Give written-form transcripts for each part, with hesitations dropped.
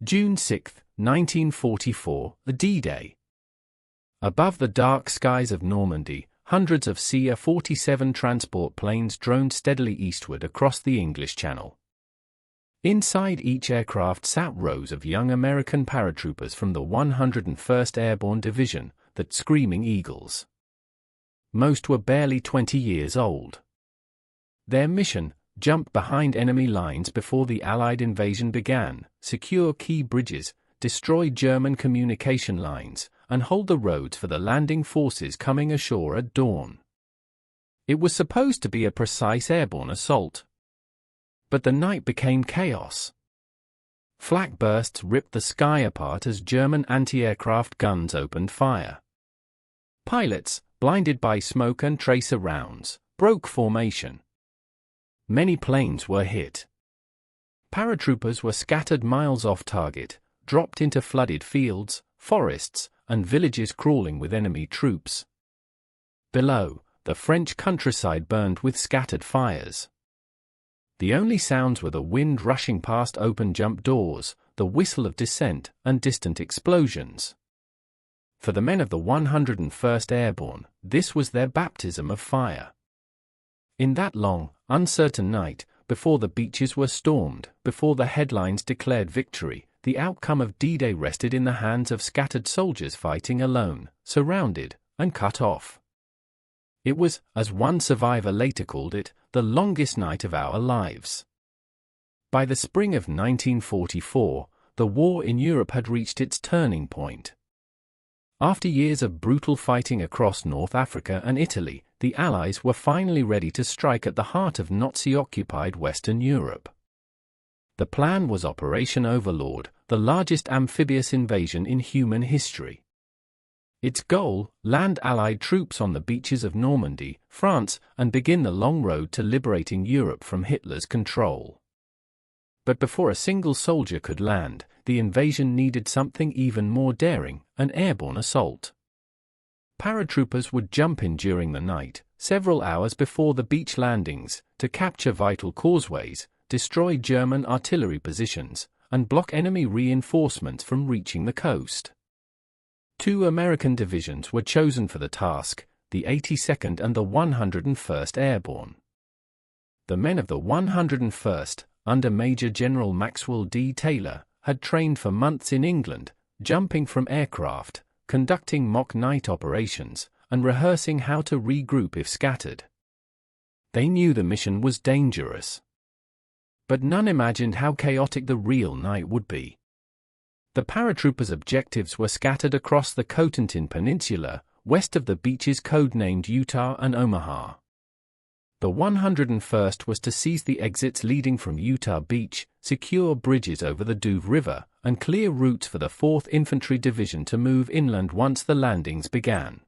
June 6, 1944, the D-Day. Above the dark skies of Normandy, hundreds of CA-47 transport planes droned steadily eastward across the English Channel. Inside each aircraft sat rows of young American paratroopers from the 101st Airborne Division, the Screaming Eagles. Most were barely 20 years old. Their mission: jump behind enemy lines before the Allied invasion began, secure key bridges, destroy German communication lines, and hold the roads for the landing forces coming ashore at dawn. It was supposed to be a precise airborne assault. But the night became chaos. Flak bursts ripped the sky apart as German anti-aircraft guns opened fire. Pilots, blinded by smoke and tracer rounds, broke formation. Many planes were hit. Paratroopers were scattered miles off target, dropped into flooded fields, forests, and villages crawling with enemy troops. Below, the French countryside burned with scattered fires. The only sounds were the wind rushing past open jump doors, the whistle of descent, and distant explosions. For the men of the 101st Airborne, this was their baptism of fire. In that long, uncertain night, before the beaches were stormed, before the headlines declared victory, the outcome of D-Day rested in the hands of scattered soldiers fighting alone, surrounded, and cut off. It was, as one survivor later called it, the longest night of our lives. By the spring of 1944, the war in Europe had reached its turning point. After years of brutal fighting across North Africa and Italy, the Allies were finally ready to strike at the heart of Nazi-occupied Western Europe. The plan was Operation Overlord, the largest amphibious invasion in human history. Its goal: land Allied troops on the beaches of Normandy, France, and begin the long road to liberating Europe from Hitler's control. But before a single soldier could land, the invasion needed something even more daring: an airborne assault. Paratroopers would jump in during the night, several hours before the beach landings, to capture vital causeways, destroy German artillery positions, and block enemy reinforcements from reaching the coast. 2 American divisions were chosen for the task, the 82nd and the 101st Airborne. The men of the 101st, under Major General Maxwell D. Taylor, had trained for months in England, jumping from aircraft, conducting mock night operations, and rehearsing how to regroup if scattered. They knew the mission was dangerous. But none imagined how chaotic the real night would be. The paratroopers' objectives were scattered across the Carentan Peninsula, west of the beaches codenamed Utah and Omaha. The 101st was to seize the exits leading from Utah Beach, secure bridges over the Douve River, and clear routes for the 4th Infantry Division to move inland once the landings began.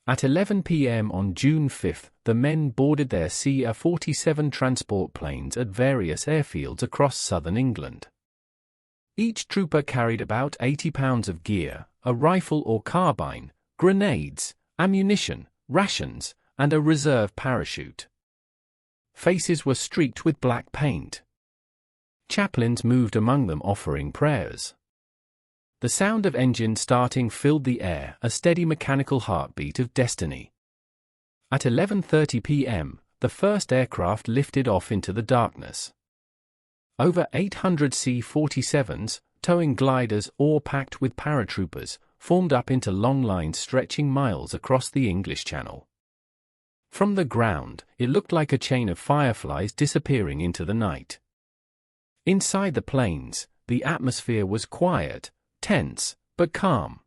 At 11 p.m. on June 5, the men boarded their CA-47 transport planes at various airfields across southern England. Each trooper carried about 80 pounds of gear, a rifle or carbine, grenades, ammunition, rations, and a reserve parachute. Faces were streaked with black paint. Chaplains moved among them offering prayers. The sound of engines starting filled the air, a steady mechanical heartbeat of destiny. At 11:30 p.m., the first aircraft lifted off into the darkness. Over 800 C-47s, towing gliders or packed with paratroopers, formed up into long lines stretching miles across the English Channel. From the ground, it looked like a chain of fireflies disappearing into the night. Inside the planes, the atmosphere was quiet, tense, but calm.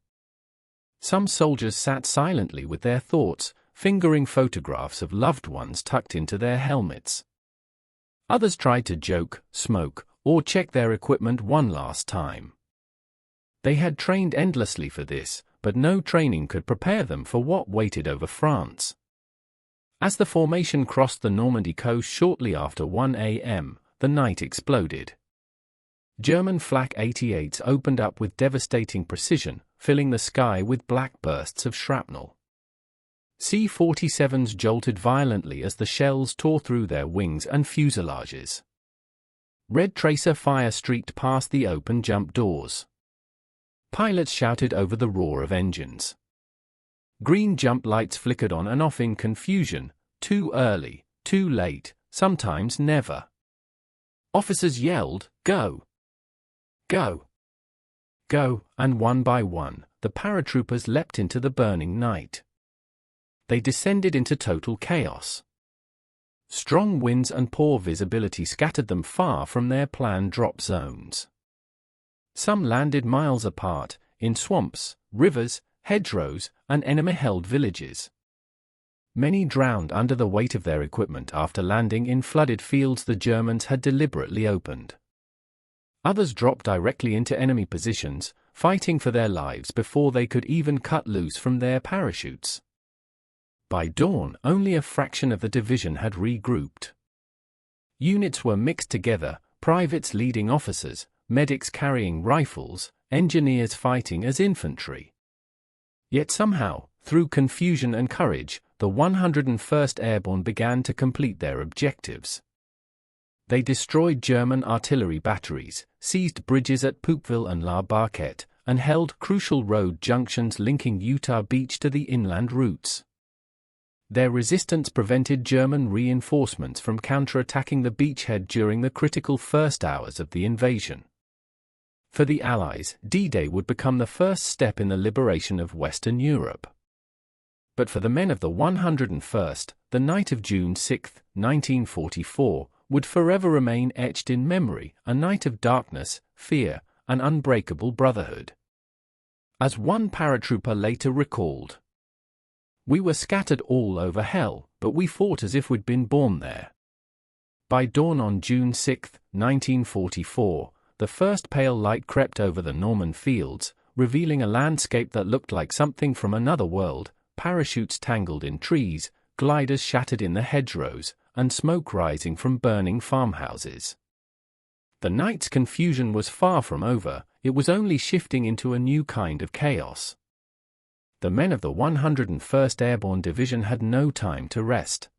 Some soldiers sat silently with their thoughts, fingering photographs of loved ones tucked into their helmets. Others tried to joke, smoke, or check their equipment one last time. They had trained endlessly for this, but no training could prepare them for what waited over France. As the formation crossed the Normandy coast shortly after 1 a.m., the night exploded. German Flak 88s opened up with devastating precision, filling the sky with black bursts of shrapnel. C-47s jolted violently as the shells tore through their wings and fuselages. Red tracer fire streaked past the open jump doors. Pilots shouted over the roar of engines. Green jump lights flickered on and off in confusion, too early, too late, sometimes never. Officers yelled, "Go! Go! Go!" and one by one, the paratroopers leapt into the burning night. They descended into total chaos. Strong winds and poor visibility scattered them far from their planned drop zones. Some landed miles apart, in swamps, rivers, hedgerows, and enemy-held villages. Many drowned under the weight of their equipment after landing in flooded fields the Germans had deliberately opened. Others dropped directly into enemy positions, fighting for their lives before they could even cut loose from their parachutes. By dawn, only a fraction of the division had regrouped. Units were mixed together, privates leading officers, medics carrying rifles, engineers fighting as infantry. Yet somehow, through confusion and courage, the 101st Airborne began to complete their objectives. They destroyed German artillery batteries, seized bridges at Poopville and La Barquette, and held crucial road junctions linking Utah Beach to the inland routes. Their resistance prevented German reinforcements from counterattacking the beachhead during the critical first hours of the invasion. For the Allies, D-Day would become the first step in the liberation of Western Europe. But for the men of the 101st, the night of June 6, 1944, would forever remain etched in memory, a night of darkness, fear, and unbreakable brotherhood. As one paratrooper later recalled, "We were scattered all over hell, but we fought as if we'd been born there." By dawn on June 6, 1944, the first pale light crept over the Normandy fields, revealing a landscape that looked like something from another world, parachutes tangled in trees, gliders shattered in the hedgerows, and smoke rising from burning farmhouses. The night's confusion was far from over, it was only shifting into a new kind of chaos. The men of the 101st Airborne Division had no time to rest.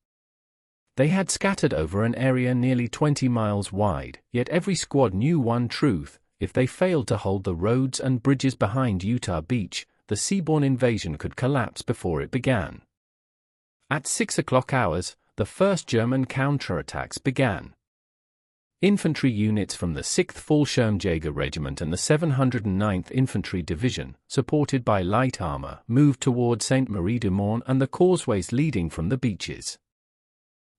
They had scattered over an area nearly 20 miles wide, yet every squad knew one truth: if they failed to hold the roads and bridges behind Utah Beach, the seaborne invasion could collapse before it began. At 6 o'clock hours, the first German counterattacks began. Infantry units from the 6th Fallschirmjäger Regiment and the 709th Infantry Division, supported by light armor, moved toward Sainte-Marie-du-Mont and the causeways leading from the beaches.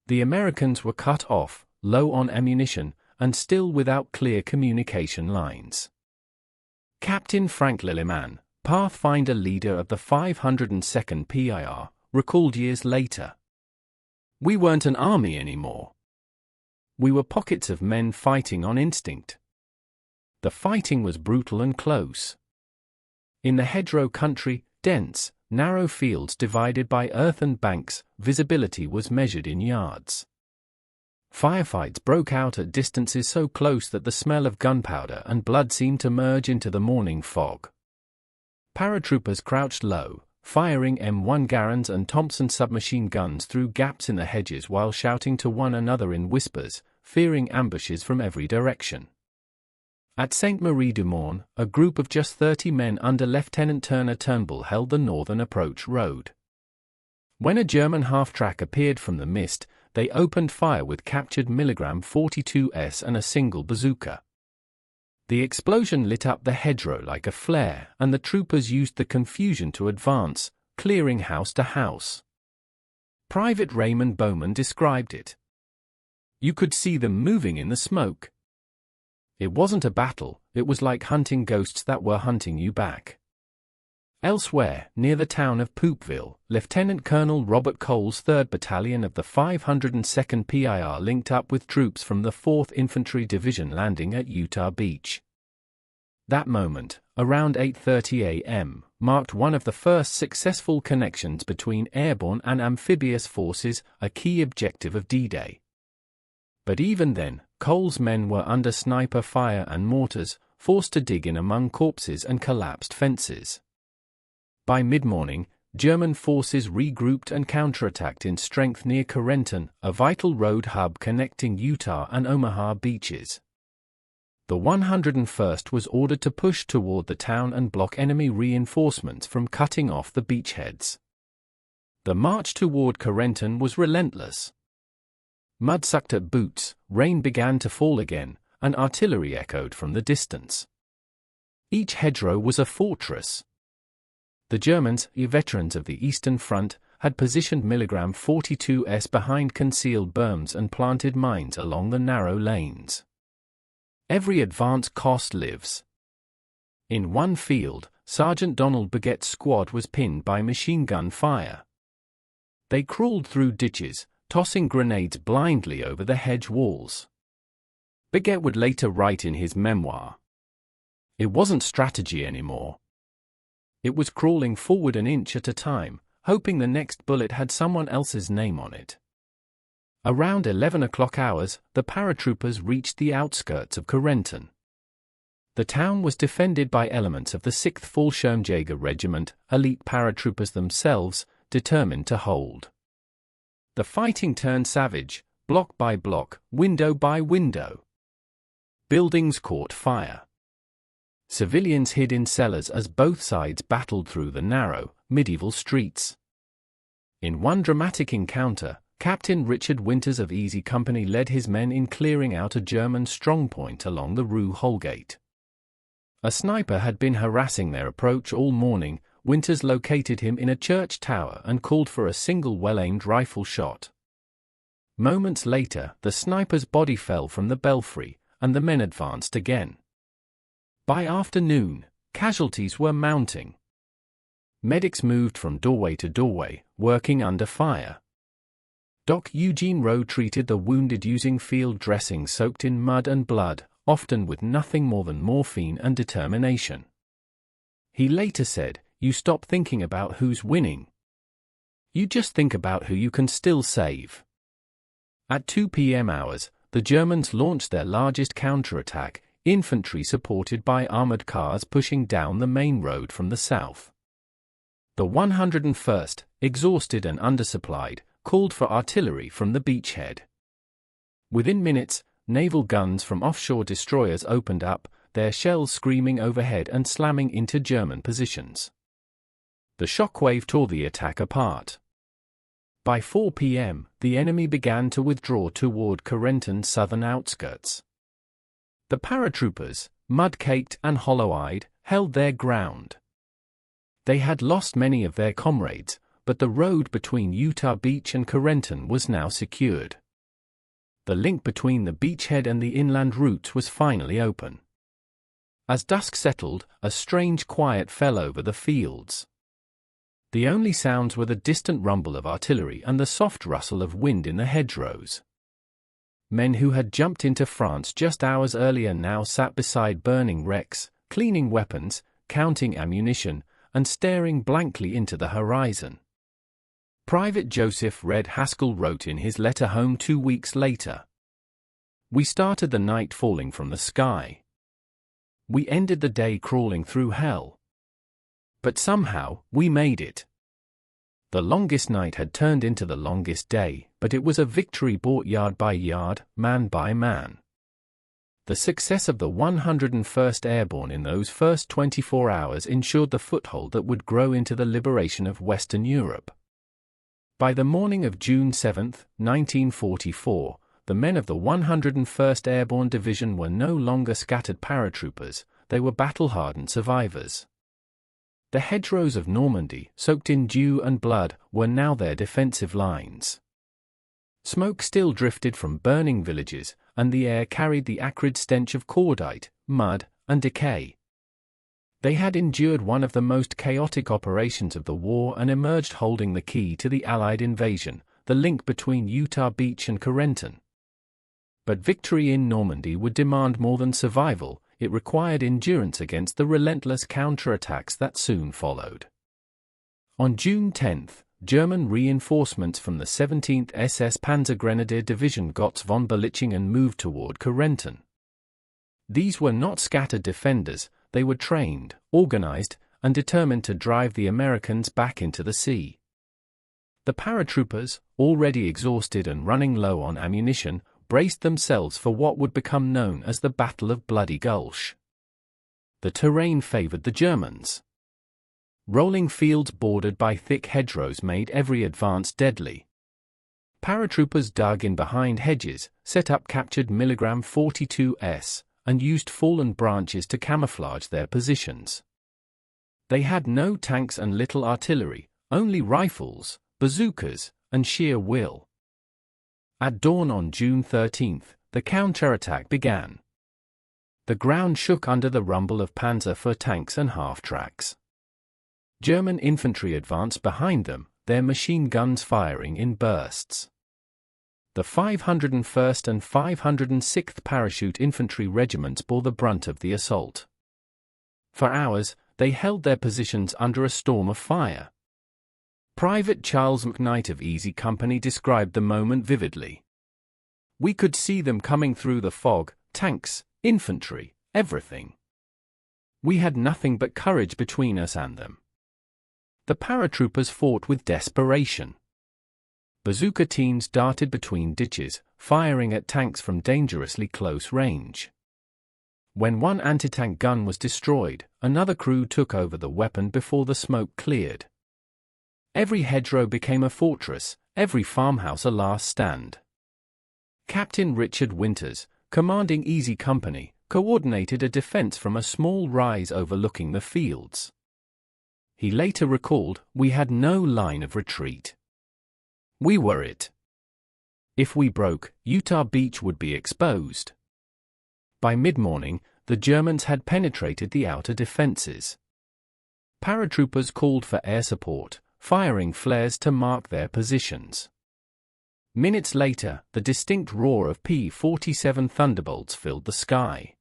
The Americans were cut off, low on ammunition, and still without clear communication lines. Captain Frank Lilleman, Pathfinder leader of the 502nd PIR, recalled years later, "We weren't an army anymore. We were pockets of men fighting on instinct. The fighting was brutal and close. In the hedgerow country, dense, narrow fields divided by earthen banks, visibility was measured in yards. Firefights broke out at distances so close that the smell of gunpowder and blood seemed to merge into the morning fog. Paratroopers crouched low, firing M1 Garand and Thompson submachine guns through gaps in the hedges while shouting to one another in whispers, fearing ambushes from every direction. At Sainte-Marie-du-Mont, a group of just 30 men under Lieutenant Turner Turnbull held the northern approach road. When a German half-track appeared from the mist, they opened fire with captured µ-42s and a single bazooka. The explosion lit up the hedgerow like a flare, and the troopers used the confusion to advance, clearing house to house. Private Raymond Bowman described it. "You could see them moving in the smoke. It wasn't a battle, it was like hunting ghosts that were hunting you back." Elsewhere, near the town of Poopville, Lieutenant Colonel Robert Cole's 3rd Battalion of the 502nd PIR linked up with troops from the 4th Infantry Division landing at Utah Beach. That moment, around 8:30 a.m., marked one of the first successful connections between airborne and amphibious forces, a key objective of D-Day. But even then, Cole's men were under sniper fire and mortars, forced to dig in among corpses and collapsed fences. By mid-morning, German forces regrouped and counterattacked in strength near Carentan, a vital road hub connecting Utah and Omaha beaches. The 101st was ordered to push toward the town and block enemy reinforcements from cutting off the beachheads. The march toward Carentan was relentless. Mud sucked at boots, rain began to fall again, and artillery echoed from the distance. Each hedgerow was a fortress. The Germans, veterans of the Eastern Front, had positioned *42s behind concealed berms and planted mines along the narrow lanes. Every advance cost lives. In one field, Sergeant Donald Baguette's squad was pinned by machine gun fire. They crawled through ditches, tossing grenades blindly over the hedge walls. Baguette would later write in his memoir, "It wasn't strategy anymore. It was crawling forward an inch at a time, hoping the next bullet had someone else's name on it." Around 11 o'clock hours, the paratroopers reached the outskirts of Carentan. The town was defended by elements of the 6th Fallschirmjäger Regiment, elite paratroopers themselves, determined to hold. The fighting turned savage, block by block, window by window. Buildings caught fire. Civilians hid in cellars as both sides battled through the narrow, medieval streets. In one dramatic encounter, Captain Richard Winters of Easy Company led his men in clearing out a German strongpoint along the Rue Holgate. A sniper had been harassing their approach all morning. Winters located him in a church tower and called for a single well-aimed rifle shot. Moments later, the sniper's body fell from the belfry, and the men advanced again. By afternoon, casualties were mounting. Medics moved from doorway to doorway, working under fire. Doc Eugene Rowe treated the wounded using field dressings soaked in mud and blood, often with nothing more than morphine and determination. He later said, "You stop thinking about who's winning. You just think about who you can still save." At 2 p.m. hours, the Germans launched their largest counterattack, infantry supported by armored cars pushing down the main road from the south. The 101st, exhausted and undersupplied, called for artillery from the beachhead. Within minutes, naval guns from offshore destroyers opened up, their shells screaming overhead and slamming into German positions. The shockwave tore the attack apart. By 4 p.m., the enemy began to withdraw toward Carentan's southern outskirts. The paratroopers, mud-caked and hollow-eyed, held their ground. They had lost many of their comrades, but the road between Utah Beach and Carentan was now secured. The link between the beachhead and the inland routes was finally open. As dusk settled, a strange quiet fell over the fields. The only sounds were the distant rumble of artillery and the soft rustle of wind in the hedgerows. Men who had jumped into France just hours earlier now sat beside burning wrecks, cleaning weapons, counting ammunition, and staring blankly into the horizon. Private Joseph Red Haskell wrote in his letter home 2 weeks later, "We started the night falling from the sky. We ended the day crawling through hell. But somehow, we made it." The longest night had turned into the longest day, but it was a victory bought yard by yard, man by man. The success of the 101st Airborne in those first 24 hours ensured the foothold that would grow into the liberation of Western Europe. By the morning of June 7, 1944, the men of the 101st Airborne Division were no longer scattered paratroopers, they were battle-hardened survivors. The hedgerows of Normandy, soaked in dew and blood, were now their defensive lines. Smoke still drifted from burning villages, and the air carried the acrid stench of cordite, mud, and decay. They had endured one of the most chaotic operations of the war and emerged holding the key to the Allied invasion, the link between Utah Beach and Carentan. But victory in Normandy would demand more than survival, it required endurance against the relentless counterattacks that soon followed. On June 10, German reinforcements from the 17th SS Panzergrenadier Division Gotz von Berlichingen moved toward Carentan. These were not scattered defenders, they were trained, organized, and determined to drive the Americans back into the sea. The paratroopers, already exhausted and running low on ammunition, braced themselves for what would become known as the Battle of Bloody Gulch. The terrain favored the Germans. Rolling fields bordered by thick hedgerows made every advance deadly. Paratroopers dug in behind hedges, set up captured *42s, and used fallen branches to camouflage their positions. They had no tanks and little artillery, only rifles, bazookas, and sheer will. At dawn on June 13, the counterattack began. The ground shook under the rumble of Panzer IV tanks and half-tracks. German infantry advanced behind them, their machine guns firing in bursts. The 501st and 506th Parachute Infantry Regiments bore the brunt of the assault. For hours, they held their positions under a storm of fire. Private Charles McKnight of Easy Company described the moment vividly. "We could see them coming through the fog, tanks, infantry, everything. We had nothing but courage between us and them." The paratroopers fought with desperation. Bazooka teams darted between ditches, firing at tanks from dangerously close range. When one anti-tank gun was destroyed, another crew took over the weapon before the smoke cleared. Every hedgerow became a fortress, every farmhouse a last stand. Captain Richard Winters, commanding Easy Company, coordinated a defense from a small rise overlooking the fields. He later recalled, "We had no line of retreat. We were it. If we broke, Utah Beach would be exposed." By mid-morning, the Germans had penetrated the outer defenses. Paratroopers called for air support, firing flares to mark their positions. Minutes later, the distinct roar of P-47 Thunderbolts filled the sky.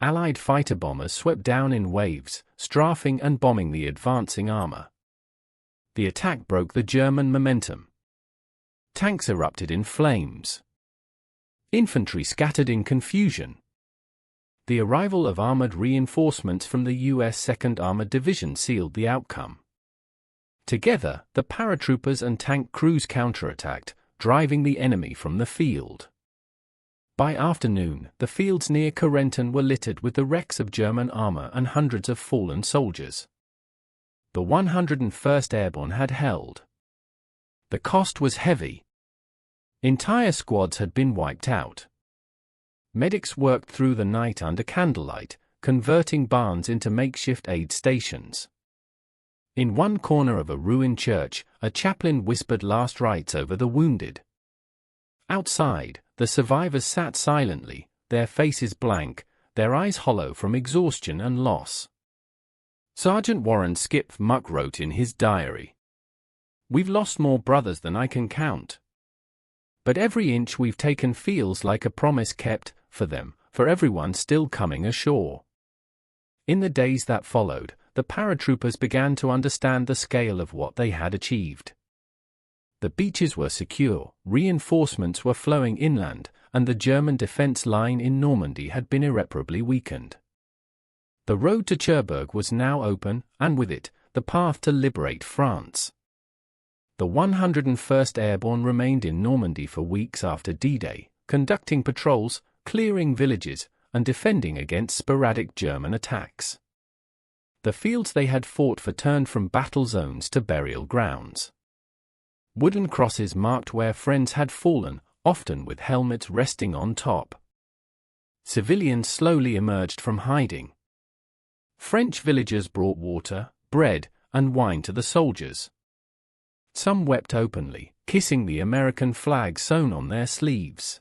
Allied fighter bombers swept down in waves, strafing and bombing the advancing armor. The attack broke the German momentum. Tanks erupted in flames. Infantry scattered in confusion. The arrival of armored reinforcements from the U.S. 2nd Armored Division sealed the outcome. Together, the paratroopers and tank crews counterattacked, driving the enemy from the field. By afternoon, the fields near Carentan were littered with the wrecks of German armor and hundreds of fallen soldiers. The 101st Airborne had held. The cost was heavy. Entire squads had been wiped out. Medics worked through the night under candlelight, converting barns into makeshift aid stations. In one corner of a ruined church, a chaplain whispered last rites over the wounded. Outside, the survivors sat silently, their faces blank, their eyes hollow from exhaustion and loss. Sergeant Warren Skip Muck wrote in his diary, "We've lost more brothers than I can count. But every inch we've taken feels like a promise kept, for them, for everyone still coming ashore." In the days that followed, the paratroopers began to understand the scale of what they had achieved. The beaches were secure, reinforcements were flowing inland, and the German defense line in Normandy had been irreparably weakened. The road to Cherbourg was now open, and with it, the path to liberate France. The 101st Airborne remained in Normandy for weeks after D-Day, conducting patrols, clearing villages, and defending against sporadic German attacks. The fields they had fought for turned from battle zones to burial grounds. Wooden crosses marked where friends had fallen, often with helmets resting on top. Civilians slowly emerged from hiding. French villagers brought water, bread, and wine to the soldiers. Some wept openly, kissing the American flag sewn on their sleeves.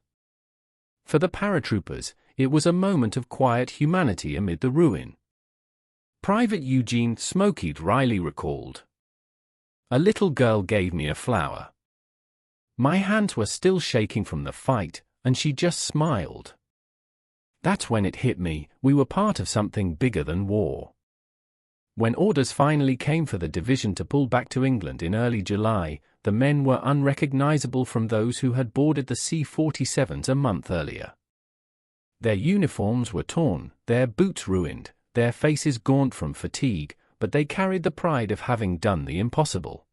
For the paratroopers, it was a moment of quiet humanity amid the ruin. Private Eugene Smokied Riley recalled, "A little girl gave me a flower. My hands were still shaking from the fight, and she just smiled. That's when it hit me, we were part of something bigger than war." When orders finally came for the division to pull back to England in early July, the men were unrecognizable from those who had boarded the C-47s a month earlier. Their uniforms were torn, their boots ruined, their faces gaunt from fatigue, but they carried the pride of having done the impossible.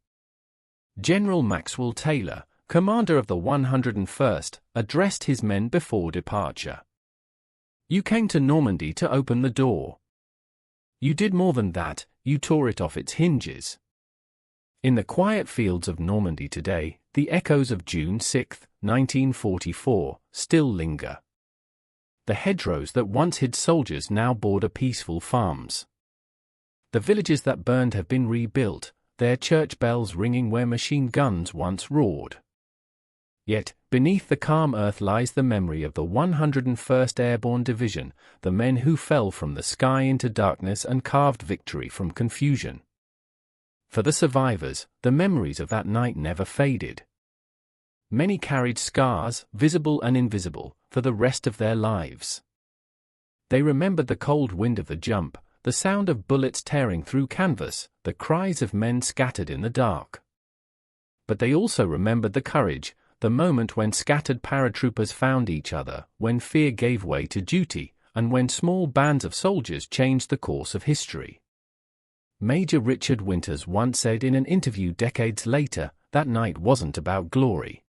General Maxwell Taylor, commander of the 101st, addressed his men before departure. "You came to Normandy to open the door. You did more than that, you tore it off its hinges." In the quiet fields of Normandy today, the echoes of June 6, 1944, still linger. The hedgerows that once hid soldiers now border peaceful farms. The villages that burned have been rebuilt, their church bells ringing where machine guns once roared. Yet, beneath the calm earth lies the memory of the 101st Airborne Division, the men who fell from the sky into darkness and carved victory from confusion. For the survivors, the memories of that night never faded. Many carried scars, visible and invisible, for the rest of their lives. They remembered the cold wind of the jump, the sound of bullets tearing through canvas, the cries of men scattered in the dark. But they also remembered the courage, the moment when scattered paratroopers found each other, when fear gave way to duty, and when small bands of soldiers changed the course of history. Major Richard Winters once said in an interview decades later, that night wasn't about glory.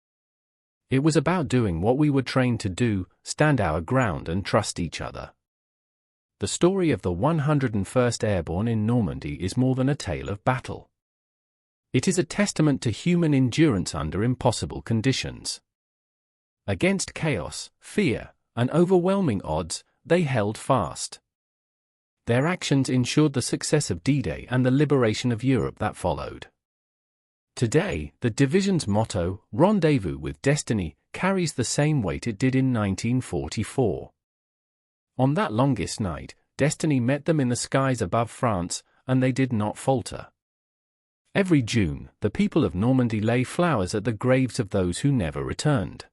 It was about doing what we were trained to do, stand our ground and trust each other. The story of the 101st Airborne in Normandy is more than a tale of battle. It is a testament to human endurance under impossible conditions. Against chaos, fear, and overwhelming odds, they held fast. Their actions ensured the success of D-Day and the liberation of Europe that followed. Today, the division's motto, "Rendezvous with Destiny," carries the same weight it did in 1944. On that longest night, destiny met them in the skies above France, and they did not falter. Every June, the people of Normandy lay flowers at the graves of those who never returned.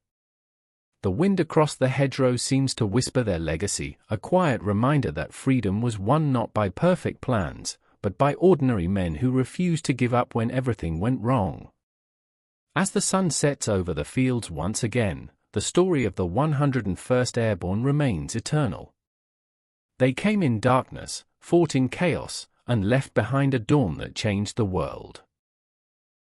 The wind across the hedgerows seems to whisper their legacy, a quiet reminder that freedom was won not by perfect plans, but by ordinary men who refused to give up when everything went wrong. As the sun sets over the fields once again, the story of the 101st Airborne remains eternal. They came in darkness, fought in chaos, and left behind a dawn that changed the world.